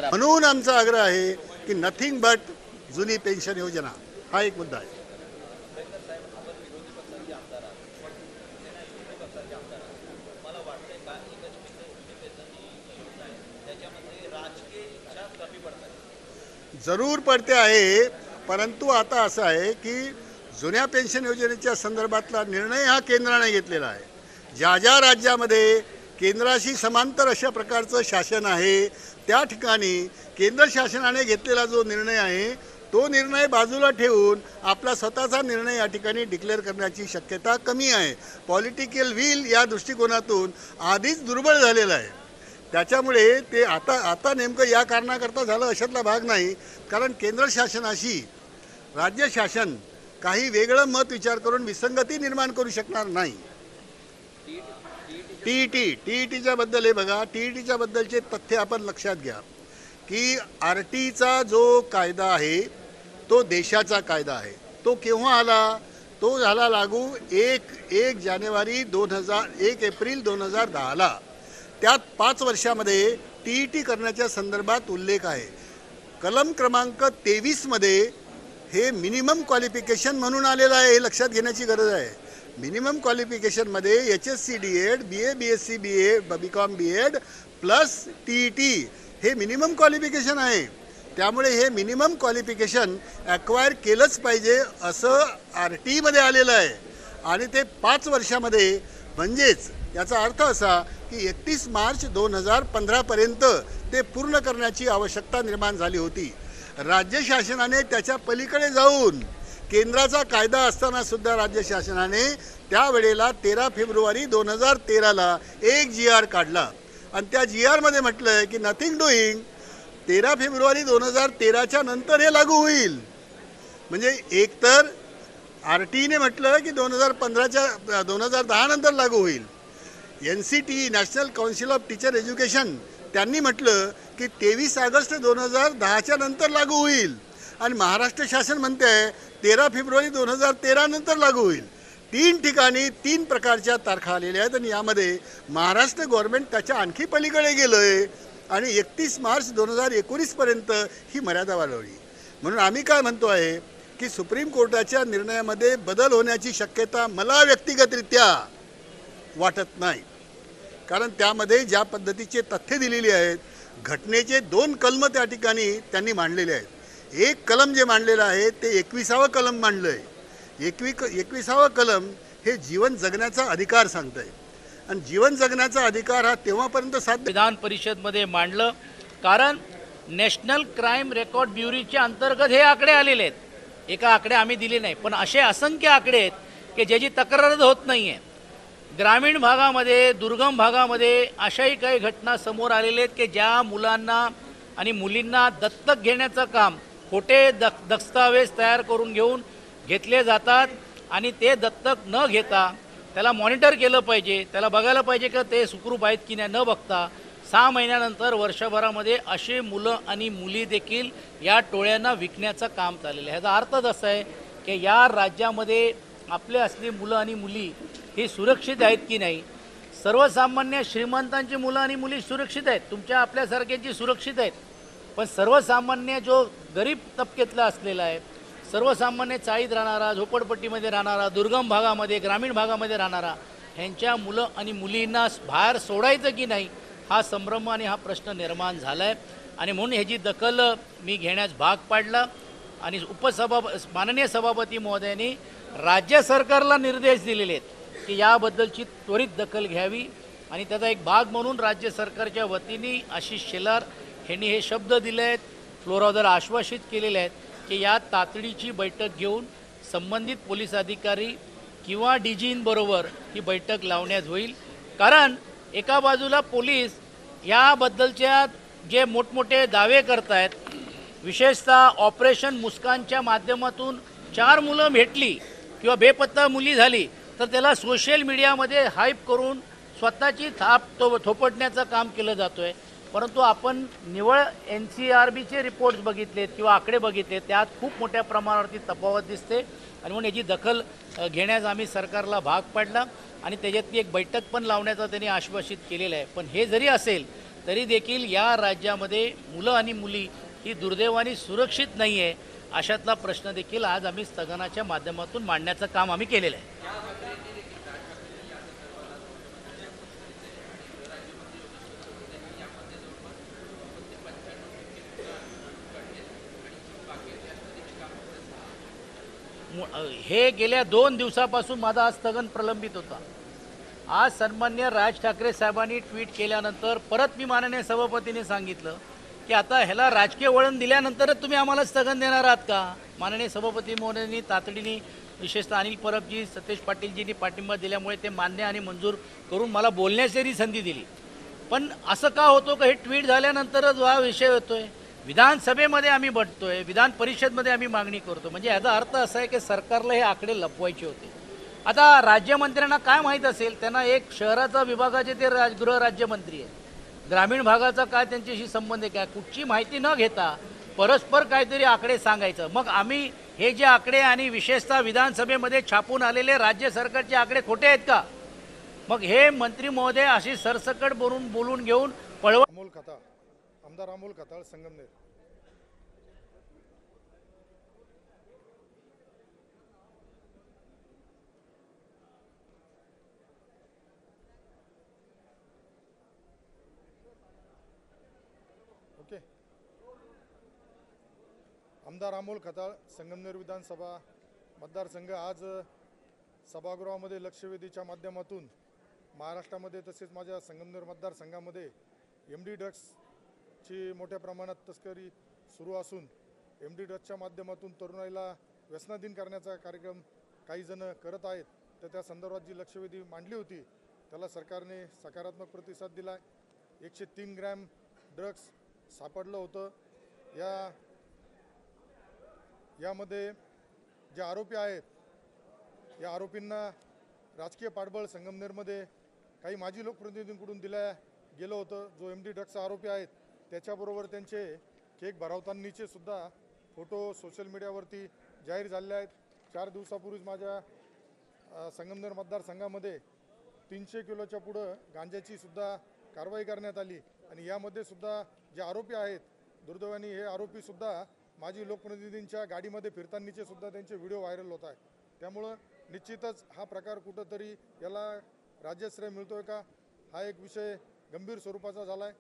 I: म्हणून आमचा आग्रह आहे की नथिंग बट जुनी पेन्शन योजना हा एक मुद्दा आहे. जरूर पडते आहे, परंतु आता असं आहे की जुन्या पेन्शन योजनेच्या संदर्भातला निर्णय हा केंद्राने घेतलेला आहे. ज्या ज्या राज्यामध्ये केंद्राशी समांतर अशा प्रकारचं शासन आहे त्या ठिकाणी केंद्र शासनाने घेतलेला जो निर्णय आहे तो निर्णय बाजूला ठेवून आपला स्वतःचा निर्णय या ठिकाणी डिक्लेअर करण्याची शक्यता कमी आहे. पॉलिटिकल विल या दृष्टिकोनातून आधीच दुर्बळ झालेलं आहे. त्याच्यामुळे ते आता नेमकं या कारणाकरता झालं अशातला भाग नाही, कारण केंद्र शासनाशी राज्य शासन काही वेगळं मत विचार करून विसंगती निर्माण करू शकणार नाही. टीईटीच्या बद्दल हे बघा, टीईटीच्या बद्दलचे तथ्य आपण लक्षात घ्या की आरटीचा जो कायदा आहे तो देशाचा कायदा आहे. तो केव्हा आला? तो झाला लागू 1 जानेवारी 1 एप्रिल 2010ला. त्यात 5 वर्षामध्ये टीईटी करण्याच्या संदर्भात उल्लेख आहे. कलम क्रमांक 23 मध्ये हे मिनिमम क्वालिफिकेशन म्हणून आलेलं आहे, हे लक्षात घेण्याची गरज आहे. मिनिमम क्वालिफिकेशनमध्ये HSC DED, BA BSc BA BCom BEd plus TET हे मिनिमम क्वालिफिकेशन आहे. त्यामुळे हे मिनिमम क्वालिफिकेशन ॲक्वायर केलंच पाहिजे असं RT मध्ये आलेलं आहे आणि ते 5 वर्षामध्ये, म्हणजेच याचा अर्थ असा की 31 मार्च 2015पर्यंत ते पूर्ण करण्याची आवश्यकता निर्माण झाली होती. राज्य शासनाने त्याच्या पलीकडे जाऊन केंद्राचा कायदा असताना सुद्धा राज्य शासनाने त्यावेळेला 13 फेब्रुवारी 2013ला एक GR काढला आणि त्या GR मध्ये म्हटलं आहे की नथिंग डुईंग 13 फेब्रुवारी 2013च्या नंतर हे लागू होईल. म्हणजे एकतर RTने म्हटलं की 2010 नंतर लागू होईल. NCTE national council of teacher education त्यांनी म्हटलं की 23 ऑगस्ट 2010च्या नंतर लागू होईल आणि महाराष्ट्र शासन म्हणते आहे 13 फेब्रुवारी 2013 नंतर लागू होईल. 3 ठिकाणी 3 प्रकारच्या तारखा आलेल्या आहेत आणि यामध्ये महाराष्ट्र गव्हर्नमेंट त्याच्या आणखी पलीकडे गेलं आहे आणि 31 मार्च 2019पर्यंत ही मर्यादा वाढवली. म्हणून आम्ही काय म्हणतो आहे की सुप्रीम कोर्टाच्या निर्णयामध्ये बदल होण्याची शक्यता मला व्यक्तिगतरित्या वाटत नाही. कारण त्यामध्ये ज्या पद्धतीचे तथ्य दिलेली आहेत, घटनेचे 2 कलम त्या ठिकाणी त्यांनी मांडलेले आहेत. एक कलम जे मांडलेलं आहे ते 21वां कलम मांडलं आहे. 21वां कलम हे जीवन जगण्याचा अधिकार सांगतं आहे आणि जीवन जगण्याचा अधिकार हा तेव्हापर्यंत साध्य
J: विधान परिषदमध्ये मांडलं. कारण नॅशनल क्राईम रेकॉर्ड ब्युरोच्या अंतर्गत हे आकडे आलेले आहेत. एका आकडे आम्ही दिले नाही, पण असे असंख्य आकडे आहेत की ज्याची तक्रारच होत नाही आहे. ग्रामीण भागामध्ये, दुर्गम भागामध्ये अशाही काही घटना समोर आलेल्या आहेत की ज्या मुलांना आणि मुलींना दत्तक घेण्याचं काम खोटे दस्तावेज तयार करून घेतले जातात आणि ते दत्तक न घेता त्याला मॉनिटर केलं पाहिजे, त्याला बघायला पाहिजे की ते सुखरूप आहेत की नाही, न बघता 6 महिन्यानंतर वर्षभरामध्ये असे मुलं आणि मुली देखील या टोळ्यांना विकण्याचं काम चाललेलं आहे. ह्याचा अर्थच असा आहे की या राज्यामध्ये आपले असली मुलं आणि मुली ही सुरक्षित आहेत की नाही. सर्वसामान्य श्रीमंतांची मुलं आणि मुली सुरक्षित आहेत, तुमच्या आपल्यासारख्यांची सुरक्षित आहेत, पण सर्वसामान्य जो गरीब तबक्यातला असलेला आहे, सर्वसामान्य चाळीत राहणारा, झोपडपट्टीमध्ये राहणारा, दुर्गम भागामध्ये, ग्रामीण भागामध्ये राहणारा, ह्यांच्या मुलं आणि मुलींना बाहेर सोडायचं की नाही हा संभ्रम आणि हा प्रश्न निर्माण झाला आहे. आणि म्हणून ह्याची दखल मी घेण्यास भाग पाडला आणि माननीय सभापती महोदयांनी राज्य सरकारला निर्देश दिलेले आहेत की याबद्दलची त्वरित दखल घ्यावी. आणि त्याचा एक भाग म्हणून राज्य सरकारच्या वतीने आशिष शेलार यांनी हे शब्द दिले आहेत, फ्लोरावर आश्वासित केलेले आहेत की या तातडीची बैठक घेऊन संबंधित पोलीस अधिकारी किंवा DGंबरोबर ही बैठक लावण्यात होईल. कारण एका बाजूला पोलीस याबद्दलच्या जे मोठमोठे दावे करत आहेत, विशेषतः ऑपरेशन मुस्कानच्या माध्यमातून 4 मुलं भेटली किंवा बेपत्ता मुली झाली तर त्याला सोशल मीडियामध्ये हाईप करून स्वतःची थाप थोपटण्याचं काम केलं जातो आहे. परंतु आपण निवळ NCRBचे रिपोर्ट्स बघितलेत किंवा आकडे बघितले, त्यात खूप मोठ्या प्रमाणावरती तफावत दिसते आणि म्हणून याची दखल घेण्यास आम्ही सरकारला भाग पाडला आणि त्याच्यातली एक बैठक पण लावण्याचं त्यांनी आश्वासित केलेलं आहे. पण हे जरी असेल तरी देखील या राज्यामध्ये मुलं आणि मुली ही दुर्दैवाने सुरक्षित नाही आहे, अशातला प्रश्न देखील आज आम्ही स्थगनाच्या माध्यमातून मांडण्याचं काम आम्ही केलेलं आहे. हे गेल्या 2 दिवसापासून माझा आज स्थगन प्रलंबित होता. आज सन्मान्य राज ठाकरे साहेबांनी ट्विट केल्यानंतर परत मी माननीय सभापतींनी सांगितलं की आता ह्याला राजकीय वळण दिल्यानंतरच तुम्ही आम्हाला स्थगन देणार आहात का. माननीय सभापती महोदयांनी तातडीने विशेषतः अनिल परबजी, सतेज पाटीलजींनी पाठिंबा दिल्यामुळे ते मान्य आणि मंजूर करून मला बोलण्याची संधी दिली. पण असं का होतो का हे ट्विट झाल्यानंतरच हा विषय होतोय. विधानसभेमध्ये आम्ही बटतोय, विधान परिषदमध्ये आम्ही मागणी करतो, म्हणजे याचा अर्थ असा आहे की सरकारला हे आकडे लपवायचे होते. आता राज्यमंत्र्यांना काय माहीत असेल, त्यांना एक शहराचा विभागाचे ते गृहराज्यमंत्री आहेत, ग्रामीण भागाचा काय त्यांच्याशी संबंध आहे काय, कुठची माहिती न घेता परस्पर काहीतरी आकडे सांगायचं. मग आम्ही हे जे आकडे आणि विशेषतः विधानसभेमध्ये छापून आलेले राज्य सरकारचे आकडे खोटे आहेत का. मग हे मंत्री महोदय अशी सरसकट बोलून घेऊन पळवा.
B: अमोल खताळ, आमदार अमोल खताळ, संगमनेर. ओके. आमदार अमोल खताळ, संगमनेर विधानसभा मतदारसंघ. आज सभागृहामध्ये लक्षवेधीच्या माध्यमातून महाराष्ट्रामध्ये तसेच माझ्या संगमनेर मतदारसंघामध्ये MD ड्रग्सची मोठ्या प्रमाणात तस्करी सुरू असून MD ड्रग्सच्या माध्यमातून तरुणाईला व्यसनाधीन करण्याचा कार्यक्रम काही जण करत आहेत. तर त्या संदर्भात जी लक्षवेधी मांडली होती त्याला सरकारने सकारात्मक प्रतिसाद दिला आहे. 103 ग्रॅम ड्रग्स सापडलं होतं. यामध्ये जे आरोपी आहेत या आरोपींना राजकीय पाठबळ संगमनेरमध्ये काही माजी लोकप्रतिनिधींकडून दिल्या गेलं होतं. जो MD ड्रग्सचा आरोपी आहेत त्याच्याबरोबर त्यांचे केक भरवतानीचे सुद्धा फोटो सोशल मीडियावरती जाहीर झालेले आहेत. 4 दिवसापूर्वीच माझ्या संगमनेर मतदारसंघामध्ये 300 किलोच्या पुढं गांजाची सुद्धा कारवाई करण्यात आली आणि यामध्ये सुद्धा जे आरोपी आहेत दुर्दैवाने हे आरोपीसुद्धा माजी लोकप्रतिनिधींच्या गाडीमध्ये फिरतानीचे सुद्धा त्यांचे व्हिडिओ व्हायरल होत आहे. त्यामुळं निश्चितच हा प्रकार कुठंतरी याला राज्याश्रय मिळतोय का हा एक विषय गंभीर स्वरूपाचा झाला आहे.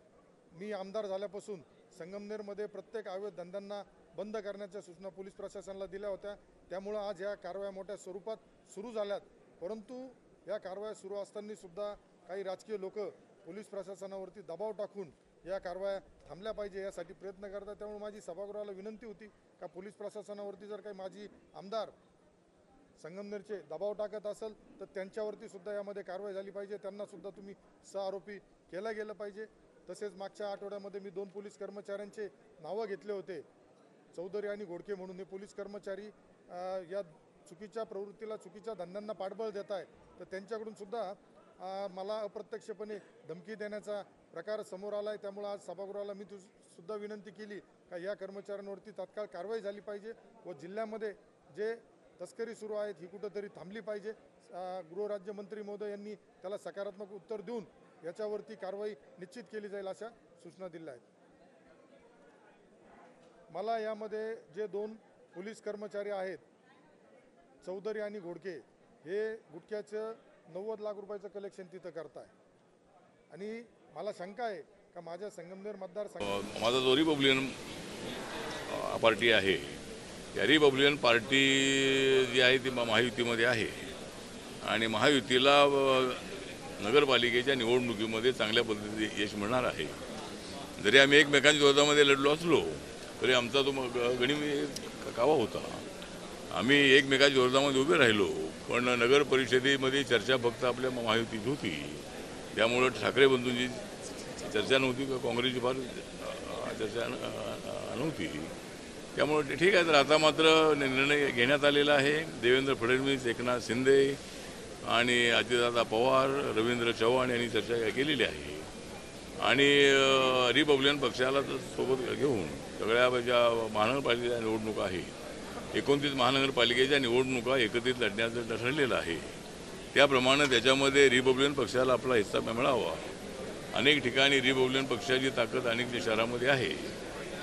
B: मी आमदार झाल्यापासून संगमनेरमध्ये प्रत्येक अवैध धंद्यांना बंद करण्याच्या सूचना पोलीस प्रशासनाला दिल्या होत्या. त्यामुळं आज या कारवाया मोठ्या स्वरूपात सुरू झाल्यात. परंतु या कारवाया सुरू असताना सुद्धा काही राजकीय लोक पोलीस प्रशासनावरती दबाव टाकून या कारवाया थांबल्या पाहिजे यासाठी प्रयत्न करतात. त्यामुळे माझी सभागृहाला विनंती होती का पोलीस प्रशासनावरती जर काही माजी आमदार संगमनेरचे दबाव टाकत असेल तर त्यांच्यावरती सुद्धा यामध्ये कारवाई झाली पाहिजे. त्यांना सुद्धा तुम्ही सहआरोपी केलं गेलं पाहिजे. तसेच मागच्या आठवड्यामध्ये मी 2 पोलीस कर्मचाऱ्यांचे नावं घेतले होते, चौधरी आणि घोडके म्हणून. हे पोलीस कर्मचारी या चुकीच्या प्रवृत्तीला चुकीच्या धंद्यांना पाठबळ देत आहे. तर त्यांच्याकडून सुद्धा मला अप्रत्यक्षपणे धमकी देण्याचा प्रकार समोर आला आहे. त्यामुळे आज सभागृहाला मी सुद्धा विनंती केली का या कर्मचाऱ्यांवरती तात्काळ कारवाई झाली पाहिजे व जिल्ह्यामध्ये जे तस्करी सुरू आहेत ही कुठंतरी थांबली पाहिजे. गृहराज्यमंत्री महोदय यांनी त्याला सकारात्मक उत्तर देऊन याच्यावरती कारवाई निश्चित केली जाईल अशा सूचना दिल्या आहेत. मला यामध्ये जे 2 पोलीस कर्मचारी आहेत चौधरी आणि घोडके हे गुटख्याचं 90 लाख रुपयाचं कलेक्शन तिथं करताय आणि मला शंका आहे का माझ्या संगमनेर मतदारसंघात
K: माझा जो रिपब्लिकन पार्टी आहे या रिपब्लिकन पार्टी जी आहे ती महायुतीमध्ये आहे आणि महायुतीला नगरपालिकेच्या निवडणुकीमध्ये चांगल्या पद्धतीने यश मिळणार आहे. जरी आम्ही एकमेकांच्या विरोधामध्ये लढलो असलो तरी आमचा तो गणित कावा होता. आम्ही एकमेकांच्या विरोधामध्ये उभे राहिलो पण नगर परिषदेमध्ये चर्चा फक्त आपल्या महायुतीची होती. त्यामुळं ठाकरे बंधूंची चर्चा नव्हती का काँग्रेसची फार चर्चा नव्हती. त्यामुळे ते ठीक आहे. तर आता मात्र निर्णय घेण्यात आलेला आहे. देवेंद्र फडणवीस, एकनाथ शिंदे आणि अजितदादा पवार, रवींद्र चव्हाण यांनी चर्चा केलेली आहे आणि रिपब्लिकन पक्षाला सोबत घेऊन सगळ्या ज्या महानगरपालिकेच्या निवडणुका आहे 29 महानगरपालिकेच्या निवडणुका एकत्रित लढण्याचं ठरलेलं आहे. त्याप्रमाणे त्याच्यामध्ये रिपब्लिकन पक्षाला आपला हिस्सा मिळावा. अनेक ठिकाणी रिपब्लिकन पक्षाची ताकद अनेक शहरामध्ये आहे.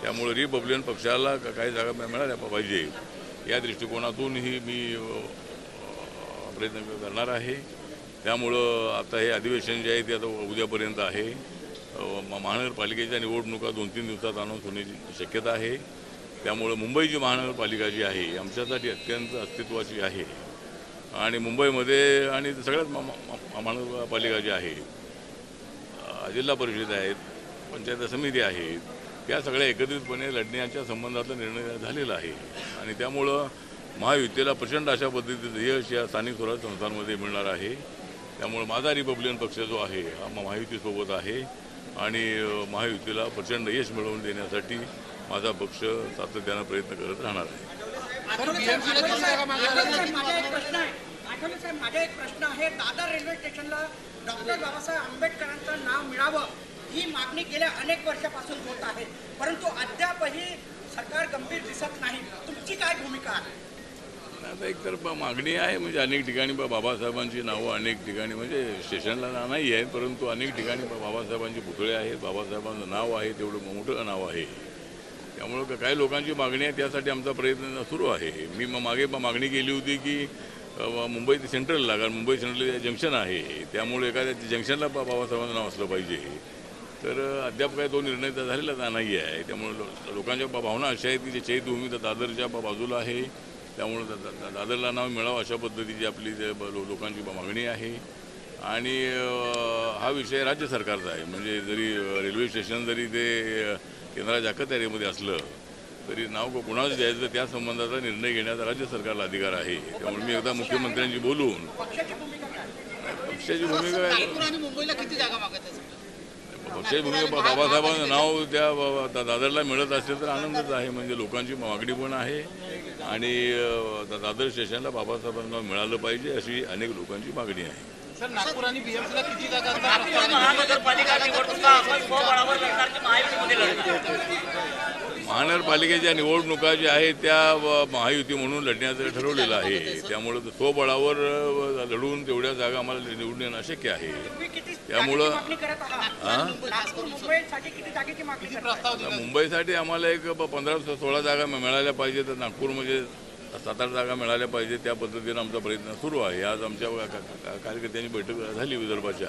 K: त्यामुळे रिपब्लिकन पक्षाला काही जागा मिळाल्या पाहिजे या दृष्टिकोनातूनही मी प्रयत्न करणार आहे. त्यामुळं आता हे अधिवेशन जे आहे ते आता उद्यापर्यंत आहे. महानगरपालिकेच्या निवडणुका 2-3 दिवसात अनाऊन्स होण्याची शक्यता आहे. त्यामुळं मुंबईची महानगरपालिका जी आहे आमच्यासाठी अत्यंत अस्तित्वाची आहे आणि मुंबईमध्ये आणि सगळ्यात महानगरपालिका जी आहे जिल्हा परिषद आहेत, पंचायत समिती आहेत, त्या सगळ्या एकत्रितपणे लढण्याच्या संबंधातला निर्णय झालेला आहे आणि त्यामुळं महायुतीला प्रचंड अशा पद्धतीचं यश या स्थानिक स्वराज्य संस्थांमध्ये मिळणार आहे. त्यामुळे माझा रिपब्लिकन पक्ष जो आहे हा महायुतीसोबत आहे आणि महायुतीला प्रचंड यश मिळवून देण्यासाठी माझा पक्ष सातत्यानं प्रयत्न करत राहणार आहे.
L: माझा एक प्रश्न आहे. दादर रेल्वे स्टेशनला डॉक्टर बाबासाहेब आंबेडकरांचं नाव मिळावं ही मागणी गेल्या अनेक वर्षापासून होत आहे, परंतु अद्यापही सरकार गंभीर दिसत नाही. तुमची काय भूमिका आहे?
K: आता एकतर मागणी आहे म्हणजे अनेक ठिकाणी बाबासाहेबांची नावं अनेक ठिकाणी म्हणजे स्टेशनला नाही आहेत परंतु अनेक ठिकाणी बाबासाहेबांचे पुतळे आहेत, बाबासाहेबांचं नाव आहे, तेवढं मोठं नाव आहे. त्यामुळं काही लोकांची मागणी आहे त्यासाठी आमचा प्रयत्न सुरू आहे. मी मागे मागणी केली होती की मुंबई ते सेंट्रलला, कारण मुंबई सेंट्रल जंक्शन आहे त्यामुळे एखाद्या जंक्शनला बाबासाहेबांचं नाव असलं पाहिजे. तर अद्याप काय तो निर्णय तर झालेला नाही आहे. त्यामुळे लोकांच्या भावना अशा आहेत की जे चैत्यभूमी तर दादरच्या बाजूला आहे त्यामुळं दादरला नाव मिळावं अशा पद्धतीची आपली लोकांची मागणी आहे. आणि हा विषय राज्य सरकारचा आहे. म्हणजे जरी रेल्वे स्टेशन जरी ते केंद्राच्या अखत्यारीमध्ये असलं तरी नाव कोणाचं द्यायचं त्या संबंधाचा निर्णय घेण्याचा राज्य सरकारला अधिकार आहे. त्यामुळे मी एकदा मुख्यमंत्र्यांशी बोलून पक्षाची भूमिका काय
L: मुंबईला किती जागा मागत
K: पक्षाची भूमिका बाबासाहेबांचं नाव त्या दादरला मिळत असेल तर आनंदच आहे. म्हणजे लोकांची मागणी पण आहे आणि दादर स्टेशनला बाबासाहेबांचं नाव मिळालं पाहिजे अशी अनेक लोकांची मागणी आहे.
E: नागपूर आणि बीएमसीला किती जागा महानगरपालिका निवडणुका आपण स्वबळावर लढणार की महायुतीमध्ये लढणार?
K: महानगरपालिकेच्या निवडणुका ज्या आहेत त्या महायुती म्हणून लढण्याचं ठरवलेलं आहे. त्यामुळं स्वबळावर लढून तेवढ्या जागा आम्हाला निवडून येणं अशक्य आहे. त्यामुळं मुंबईसाठी आम्हाला एक 15-16 जागा मिळाल्या पाहिजे, तर नागपूरमध्ये 7-8 जागा मिळाल्या पाहिजे. त्या पद्धतीनं आमचा प्रयत्न सुरू आहे. आज आमच्या कार्यकर्त्यांनी बैठक झाली विदर्भाच्या,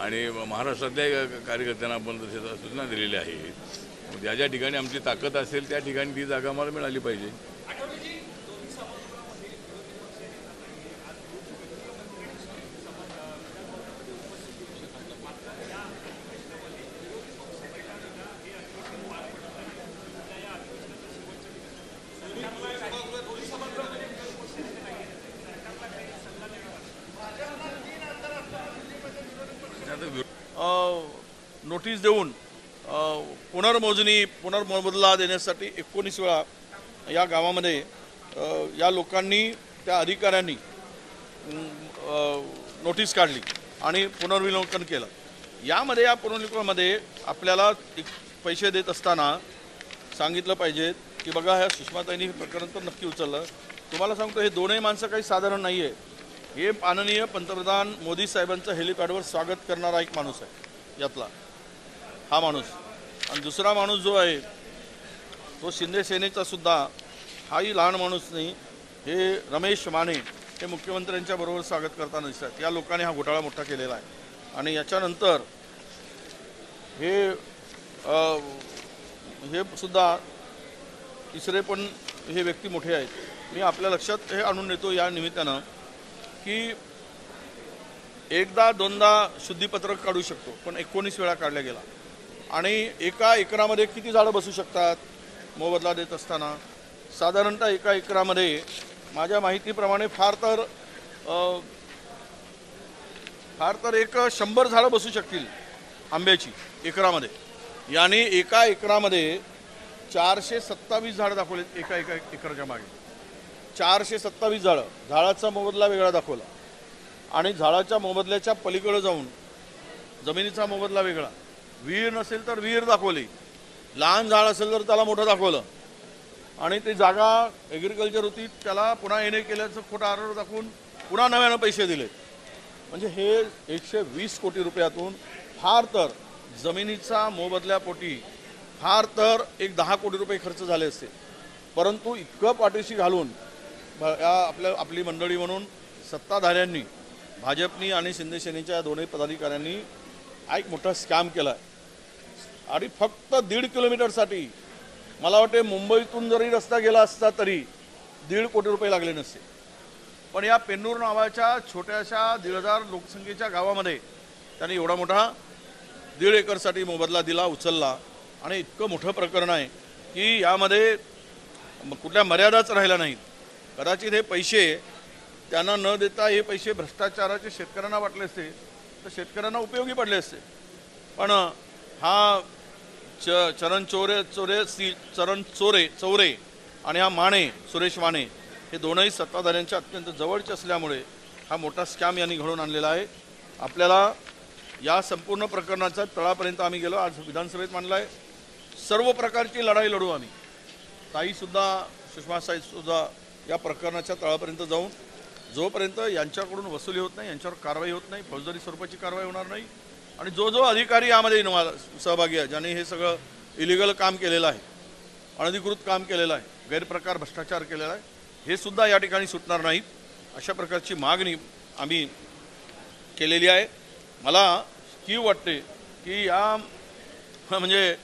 K: आणि महाराष्ट्रातल्या कार्यकर्त्यांना आपण तसे सूचना दिलेल्या आहेत. ज्या ज्या ठिकाणी आमची ताकद असेल त्या ठिकाणी ती जागा आम्हाला मिळाली पाहिजे.
C: नोटीस देऊन पुनर्मोबदला देण्यासाठी 19 वेळा या गावामध्ये या लोकांनी, त्या अधिकाऱ्यांनी नोटीस काढली आणि पुनर्विलोकन केलं. यामध्ये या पुनर्विलोकनामध्ये आपल्याला पैसे देत असताना सांगितलं पाहिजे की बघा, ह्या सुषमाताईंनी हे प्रकरण तर नक्की उचललं. तुम्हाला सांगतो, हे दोनही माणसं काही साधारण नाही आहे. हे माननीय पंतप्रधान मोदी साहेबांचं हेलिपॅडवर स्वागत करणारा एक माणूस आहे यातला हा माणूस. आणि दुसरा माणूस जो आहे तो शिंदे सेनेचा सुद्धा, हाही लहान माणूस नाही. हे रमेश माने हे मुख्यमंत्र्यांच्या बरोबर स्वागत करताना दिसतात. या लोकांनी हा घोटाळा मोठा केलेला आहे. आणि याच्यानंतर हे सुद्धा तिसरे पण हे व्यक्ती मोठे आहेत. मी आपल्या लक्षात हे आणून देतो या निमित्तानं की एकदा दोनदा शुद्धीपत्रक काढू शकतो, पण 19 वेळा काढला गेला. आणि एका एकरामध्ये किती झाडं बसू शकतात मोबदला देत असताना? साधारणतः एका एकरामध्ये माझ्या माहितीप्रमाणे फार तर एक 100 झाडं बसू शकतील आंब्याची एकरामध्ये. याने एका एकरामध्ये 427 झाडं दाखवलेत. एका एकराच्या मागे 427 झाडं. झाडाचा मोबदला वेगळा दाखवला, आणि झाडाच्या मोबदल्याच्या पलीकडे जाऊन जमिनीचा मोबदला वेगळा. विहीर नसेल तर विहीर दाखवली, लहान झाड असेल तर त्याला मोठं दाखवलं, आणि ती जागा ॲग्रिकल्चर होती त्याला पुन्हा येणे केल्याचं खोटा आरोप दाखवून पुन्हा नव्यानं पैसे दिले. म्हणजे हे 120 कोटी रुपयातून फार तर जमिनीचा मोबदल्यापोटी फार तर एक 10 कोटी रुपये खर्च झाले असते. परंतु इतकं पाठीशी घालून आपली मंडळी म्हणून सत्ताधाऱ्यांनी, भाजपनी आणि शिंदे सेनेच्या दोन्ही पदाधिकाऱ्यांनी एक मोठा स्कॅम केला आहे. आणि फक्त 1.5 किलोमीटरसाठी मला वाटते मुंबईतून जरी रस्ता गेला असता तरी 1.5 कोटी रुपये लागले नसते. पण या पेन्नूर नावाच्या छोट्याशा 1,500 लोकसंख्येच्या गावामध्ये त्यांनी एवढा मोठा 1.5 एकरसाठी मोबदला दिला, उचलला. आणि इतकं मोठं प्रकरण आहे की यामध्ये कुठल्या मर्यादाच राहिल्या नाहीत. कदाचित हे पैसे त्यांना न देता हे पैसे भ्रष्टाचाराचे शेतकऱ्यांना वाटले असते तर शेतकऱ्यांना उपयोगी पडले असते. पण हा चरण चौरे आणि हा माने, सुरेश माने, हे दोनही सत्ताधाऱ्यांच्या अत्यंत जवळचे असल्यामुळे हा मोठा स्कॅम यांनी घडवून आणलेला आहे. आपल्याला या संपूर्ण प्रकरणाचा तळापर्यंत आम्ही गेलो. आज विधानसभेत मांडला आहे. सर्व प्रकारची लढाई लढू आम्ही. ताईसुद्धा, सुषमाताईसुद्धा या प्रकरणाच्या तळापर्यंत जाऊन जोपर्यंत यांच्याकडून वसुली होत नाही, यांच्यावर कारवाई होत नाही, फौजदारी स्वरूपाची कारवाई होणार नाही. आणि जो अधिकारी यामध्ये सहभागी आहे, ज्याने हे सगळं इलिगल काम केलेलं आहे, अनधिकृत काम केलेलं आहे, गैरप्रकार भ्रष्टाचार केलेला आहे, हे सुद्धा या ठिकाणी सुटणार नाहीत. अशा प्रकारची मागणी आम्ही केलेली आहे. मला कीव वाटते की या म्हणजे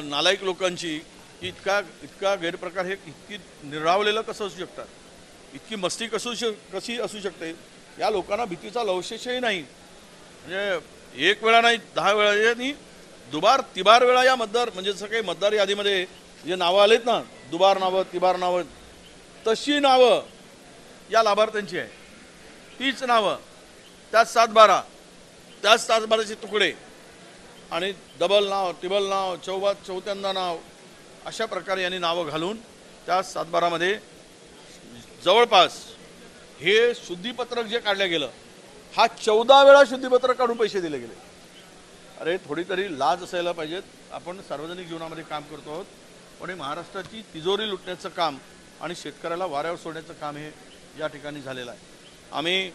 C: नालायक लोकांची इतका गैरप्रकार हे इतकी निर्रावलेलं कसं असू शकतात, इतकी मस्ती कशी असू शकते. या लोकांना भीतीचा लवशेषही नाही. म्हणजे 1 वेळा नाही 10 वेळा, यांनी दुबार तिबार वेळा या मतदार, म्हणजे जसं काही मतदार यादीमध्ये जे नावं आलेत ना, दुबार नावं, तिबार नावं, तशी नावं या लाभार्थ्यांची आहे. तीच नावं, त्याच 7-12, त्याच 7-12चे तुकडे, आणि डबल नाव, टिबल नाव, चौथ्यांदा नाव, अशा प्रकारे यांनी नावं घालून त्या 7-12मध्ये जवळपास हे शुद्धीपत्रक जे काढलं गेलं हा 14 वेळा शुद्धीपत्र काढून पैसे दिले गेले. अरे थोडी तरी लाज असायला पाहिजेत. आपण सार्वजनिक जीवनामध्ये काम करतो आहोत, पण हे महाराष्ट्राची तिजोरी लुटण्याचं काम आणि शेतकऱ्याला वाऱ्यावर सोडण्याचं काम हे या ठिकाणी झालेलं आहे. आम्ही